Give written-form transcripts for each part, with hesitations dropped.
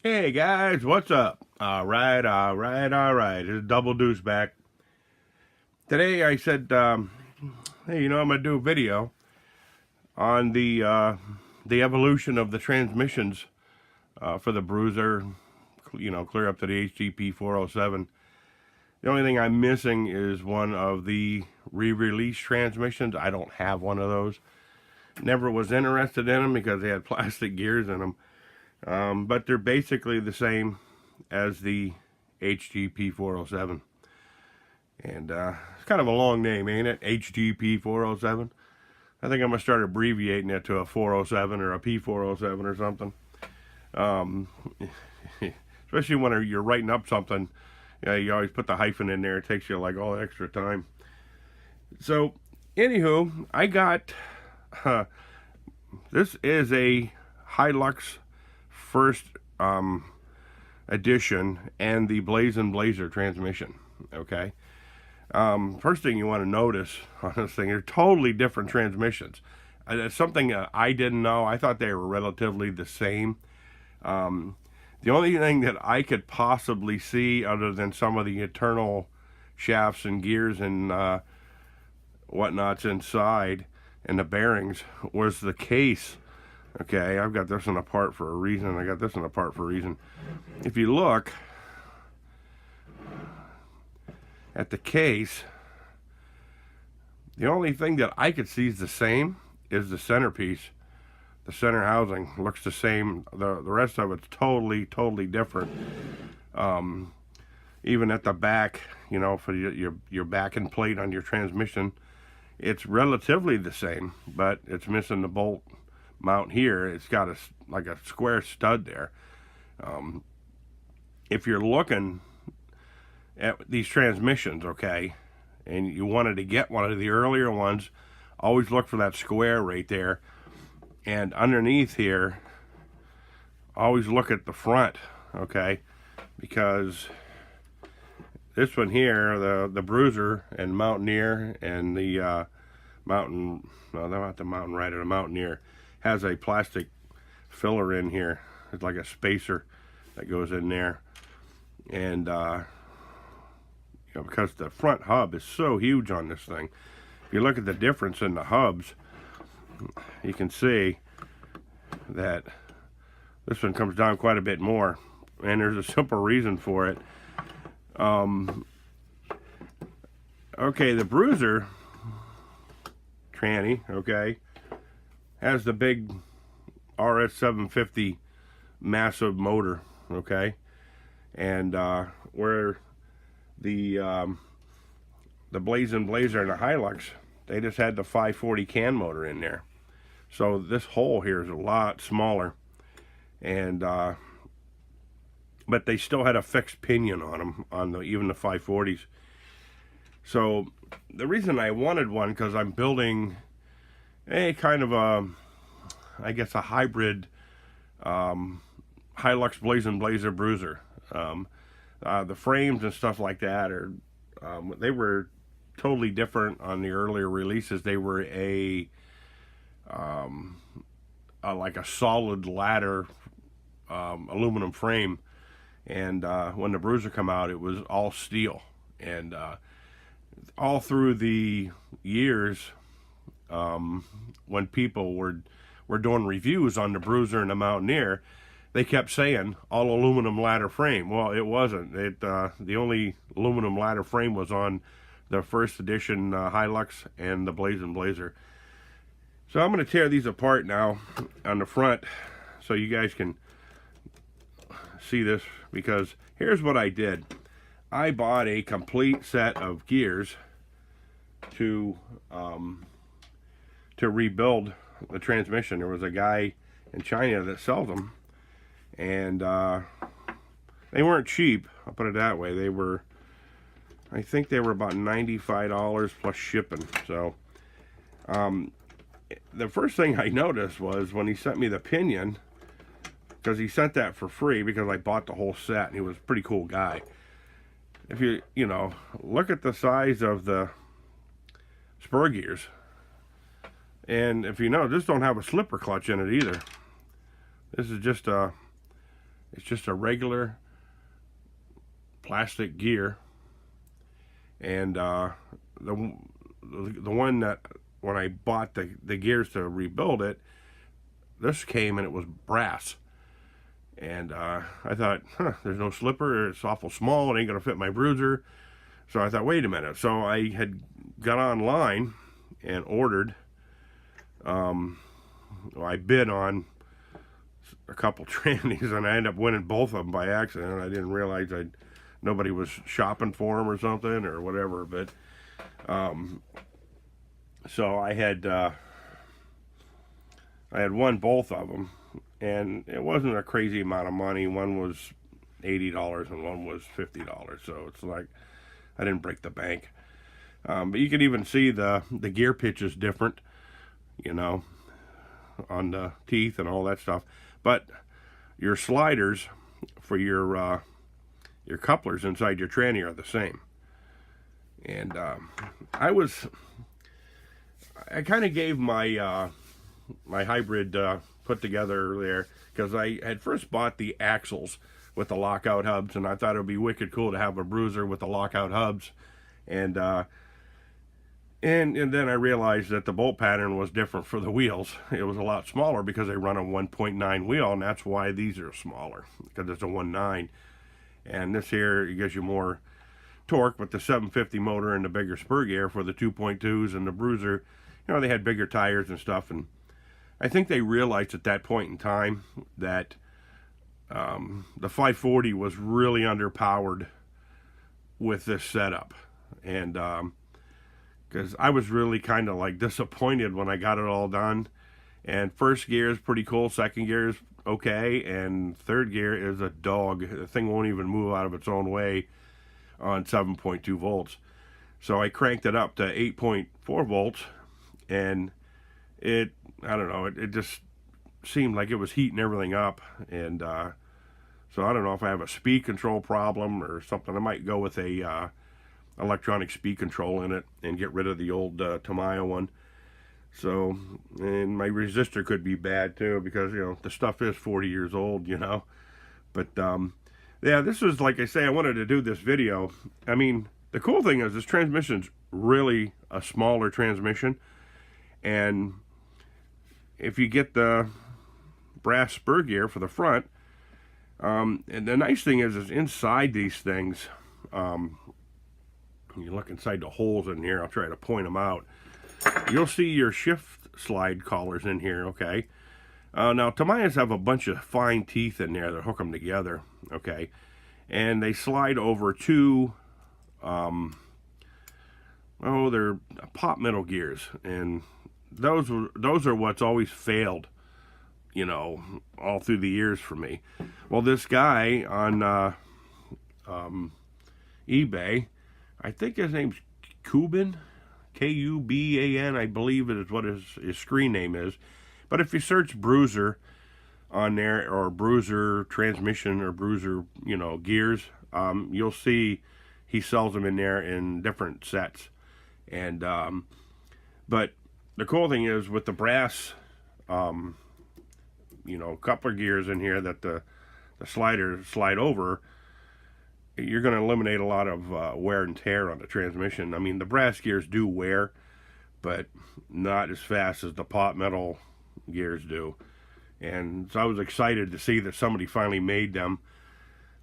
Hey guys, what's up? All right. It's Double Deuce back. Today I said, hey, I'm gonna do a video on the evolution of the transmissions for the Bruiser. Clear up to the HGP 407. The only thing I'm missing is one of the re-release transmissions. I don't have one of those. Never was interested in them because they had plastic gears in them. But they're basically the same as the HGP 407. And it's kind of a long name, ain't it? HGP 407. I think I'm going to start abbreviating it to a 407 or a P407 or something. Especially when you're writing up something, you always put the hyphen in there. It takes you like all the extra time. So, anywho, I got, this is a Hilux first edition and the Blazing Blazer transmission. Okay. First thing you want to notice on this thing, they're totally different transmissions. It's something I didn't know. I thought they were relatively the same. The only thing that I could possibly see, other than some of the internal shafts and gears and whatnots inside and the bearings, was the case. Okay, I've got this one apart for a reason. I got this one apart for a reason. If you look at the case, the only thing that I could see is the same is the centerpiece. The center housing looks the same. The rest of it's totally different. Even at the back, for your back and plate on your transmission, it's relatively the same, but it's missing the bolt mount here. It's got like a square stud there. If you're looking at these transmissions, okay, and you wanted to get one of the earlier ones, always look for that square right there. And underneath here, always look at the front, okay, because this one here, the Bruiser and Mountaineer and the Mountain, no, not the Mountain Rider, the Mountaineer, has a plastic filler in here. It's like a spacer that goes in there. And because the front hub is so huge on this thing, if you look at the difference in the hubs, you can see that this one comes down quite a bit more, and there's a simple reason for it. Okay, the Bruiser tranny, okay, has the big RS 750 massive motor, okay, and where the Blazing Blazer and the Hilux, they just had the 540 can motor in there. So this hole here is a lot smaller, and but they still had a fixed pinion on them, on even the 540s. So the reason I wanted one, because I'm building a kind of a, I guess, a hybrid Hilux Blazing Blazer Bruiser. The frames and stuff like that are, they were totally different on the earlier releases. They were like a solid ladder aluminum frame, and when the Bruiser come out, it was all steel. And all through the years, when people were doing reviews on the Bruiser and the Mountaineer, they kept saying all aluminum ladder frame. Well, it wasn't. The only aluminum ladder frame was on the first edition Hilux and the Blazing Blazer. So I'm going to tear these apart now on the front so you guys can see this, because here's what I did. I bought a complete set of gears to rebuild the transmission. There was a guy in China that sells them, and they weren't cheap, I'll put it that way. They were, I think they were about $95 plus shipping. So the first thing I noticed was when he sent me the pinion, because he sent that for free because I bought the whole set, and he was a pretty cool guy. If you look at the size of the spur gears, and if you know, this don't have a slipper clutch in it either. This is just a It's just a regular plastic gear, and the one that when I bought the gears to rebuild it, this came and it was brass. And I thought, there's no slipper, it's awful small, it ain't gonna fit my Bruiser. So I thought, wait a minute. So I had got online and ordered, I bid on a couple trannies, and I ended up winning both of them by accident. I didn't realize nobody was shopping for them or something or whatever. But so I had won both of them, and it wasn't a crazy amount of money. One was $80 and one was $50. So it's like I didn't break the bank. But you can even see the gear pitch is different, you know, on the teeth and all that stuff. But your sliders for your couplers inside your tranny are the same. And I kind of gave my my hybrid put together there, because I had first bought the axles with the lockout hubs, and I thought it would be wicked cool to have a Bruiser with the lockout hubs. And then I realized that the bolt pattern was different for the wheels. It was a lot smaller because they run a 1.9 wheel, and that's why these are smaller, because it's a 1.9. And this here, it gives you more torque with the 750 motor and the bigger spur gear for the 2.2s, and the Bruiser, you know, they had bigger tires and stuff. And I think they realized at that point in time that the 540 was really underpowered with this setup. And because I was really kind of like disappointed when I got it all done. And first gear is pretty cool, second gear is okay, and third gear is a dog. The thing won't even move out of its own way on 7.2 volts. So I cranked it up to 8.4 volts, and I don't know, it just seemed like it was heating everything up. And so I don't know if I have a speed control problem or something. I might go with a electronic speed control in it and get rid of the old Tamiya one. So, and my resistor could be bad too, because, you know, the stuff is 40 years old, you know. But yeah, this is, like I say, I wanted to do this video. I mean, the cool thing is this transmission's really a smaller transmission, and if you get the brass spur gear for the front, and the nice thing is inside these things, you look inside the holes in here, I'll try to point them out. You'll see your shift slide collars in here, okay? Now, Tamiyas have a bunch of fine teeth in there that hook them together, okay? And they slide over two, they're pop metal gears. And those are what's always failed, you know, all through the years for me. Well, this guy on eBay, I think his name's Kuban, Kuban, I believe it is what his screen name is. But if you search Bruiser on there, or Bruiser transmission, or Bruiser, you know, gears, you'll see he sells them in there in different sets. And but the cool thing is with the brass, you know, coupler gears in here that the sliders slide over, you're going to eliminate a lot of wear and tear on the transmission. I mean, the brass gears do wear, but not as fast as the pot metal gears do. And so I was excited to see that somebody finally made them,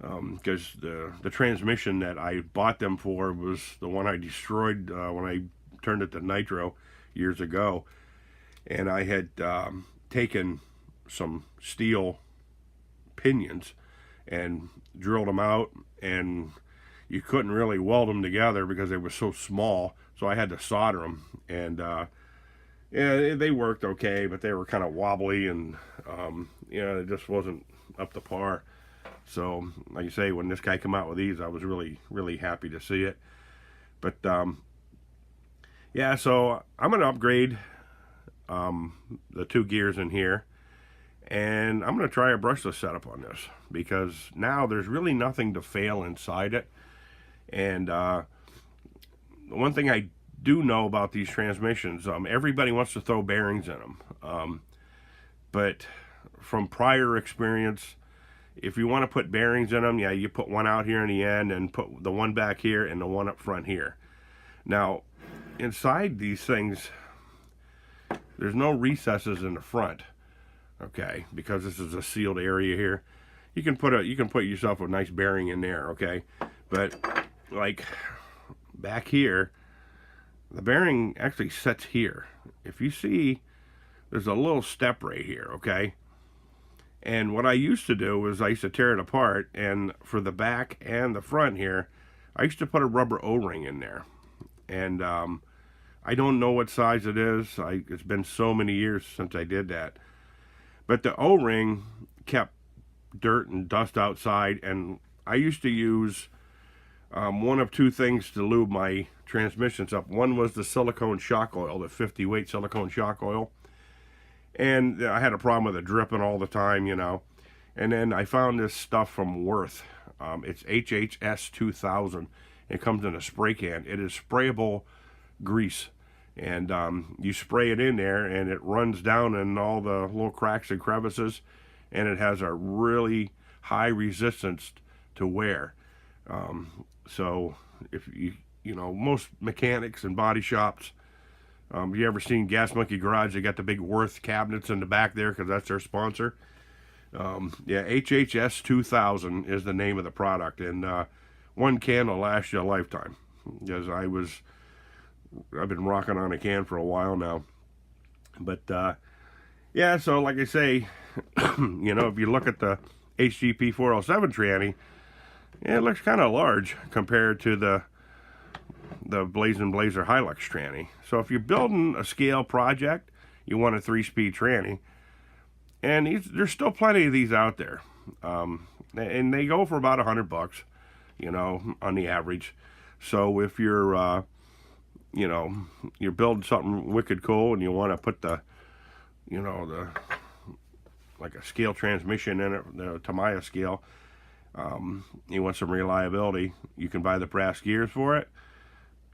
because the transmission that I bought them for was the one I destroyed when I turned it to nitro years ago. And I had taken some steel pinions and drilled them out, and you couldn't really weld them together because they were so small, so I had to solder them. And yeah, they worked okay, but they were kind of wobbly, and yeah, it just wasn't up to par. So like you say, when this guy came out with these, I was really happy to see it. But yeah, so I'm gonna upgrade the two gears in here, and I'm going to try a brushless setup on this, because now there's really nothing to fail inside it. And the one thing I do know about these transmissions, everybody wants to throw bearings in them. But from prior experience, If you want to put bearings in them, yeah, you put one out here in the end and put the one back here and the one up front here. Now, inside these things, there's no recesses in the front, okay, because this is a sealed area here. You can put yourself a nice bearing in there, okay, but like back here, the bearing actually sets here. If you see, there's a little step right here, okay. And what I used to do was I used to tear it apart, and for the back and the front here, I used to put a rubber O-ring in there. And I don't know what size it is. It's been so many years since I did that. But the O-ring kept dirt and dust outside, and I used to use one of two things to lube my transmissions up. One was the silicone shock oil, the 50 weight silicone shock oil. And I had a problem with it dripping all the time, you know. And then I found this stuff from Worth. It's HHS 2000. It comes in a spray can. It is sprayable grease. And you spray it in there, and it runs down in all the little cracks and crevices. And it has a really high resistance to wear. So if you know, most mechanics and body shops, you ever seen Gas Monkey Garage? They got the big Worth cabinets in the back there because that's their sponsor. Yeah, HHS 2000 is the name of the product, and one can will last you a lifetime. Because I've been rocking on a can for a while now. But yeah, so like I say, you know, if you look at the HGP 407 tranny, yeah, it looks kind of large compared to the Blazing Blazer Hilux tranny. So if you're building a scale project, you want a 3-speed tranny, and there's still plenty of these out there, and they go for about $100, you know, on the average. So if you're you know, you're building something wicked cool and you want to put the, you know, like a scale transmission in it, the Tamiya scale, you want some reliability, you can buy the brass gears for it.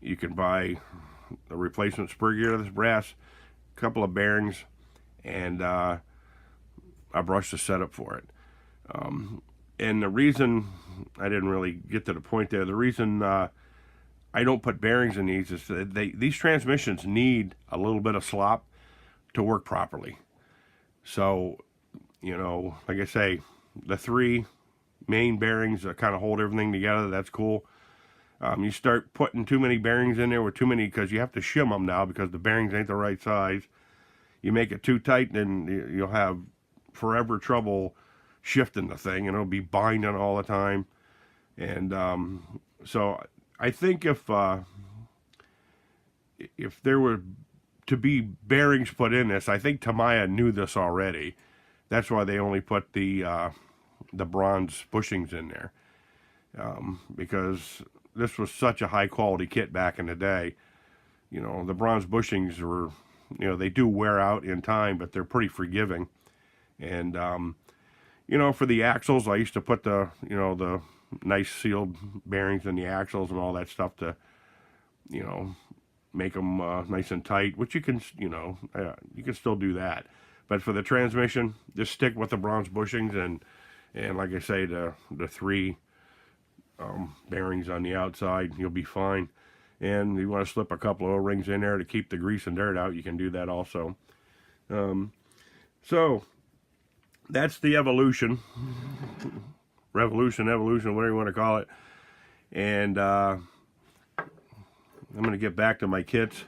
You can buy a replacement spur gear of this brass, a couple of bearings, and a brush to set up for it. And the reason I didn't really get to the point there, the reason I don't put bearings in these is that these transmissions need a little bit of slop to work properly. So, you know, like I say, the 3 main bearings that kind of hold everything together, that's cool. You start putting too many bearings in there with too many, because you have to shim them now because the bearings ain't the right size. You make it too tight, then you'll have forever trouble shifting the thing, and it'll be binding all the time. And so I think if there were to be bearings put in this, I think Tamiya knew this already. That's why they only put the bronze bushings in there, because this was such a high quality kit back in the day. You know, the bronze bushings were, you know, they do wear out in time, but they're pretty forgiving. And, you know, for the axles, I used to put the, you know, the nice sealed bearings in the axles and all that stuff to, you know, make them nice and tight, which you can, you know, you can still do that. But for the transmission, just stick with the bronze bushings, and like I say, the 3 bearings on the outside, you'll be fine. And you want to slip a couple of O-rings in there to keep the grease and dirt out, you can do that also. So that's the evolution, revolution, evolution, whatever you want to call it. And I'm going to get back to my kits.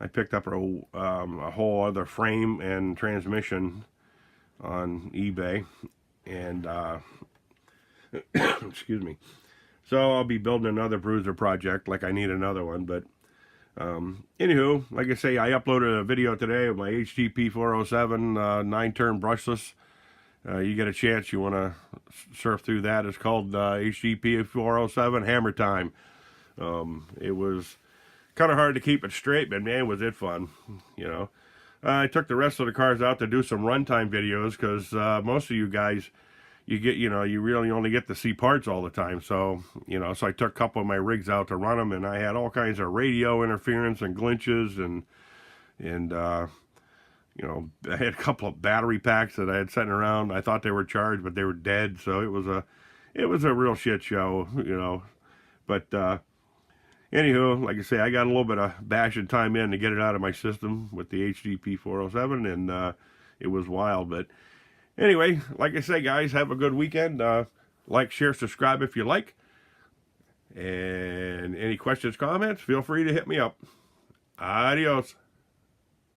I picked up a whole other frame and transmission on eBay, and excuse me. So I'll be building another Bruiser project, like I need another one. But anywho, like I say, I uploaded a video today of my HGP 407 9-turn brushless. You get a chance, you want to surf through that. It's called HGP 407 Hammer Time. It was kind of hard to keep it straight, but man, was it fun, you know. I took the rest of the cars out to do some runtime videos, because most of you guys, you know, you really only get to see parts all the time. So, you know, so I took a couple of my rigs out to run them, and I had all kinds of radio interference and glitches and You know, I had a couple of battery packs that I had sitting around. I thought they were charged, but they were dead. So it was a real shit show, you know. But anywho, like I say, I got a little bit of bashing time in to get it out of my system with the HDP 407, and it was wild. But anyway, like I say, guys, have a good weekend. Like, share, subscribe if you like. And any questions, comments, feel free to hit me up. Adios.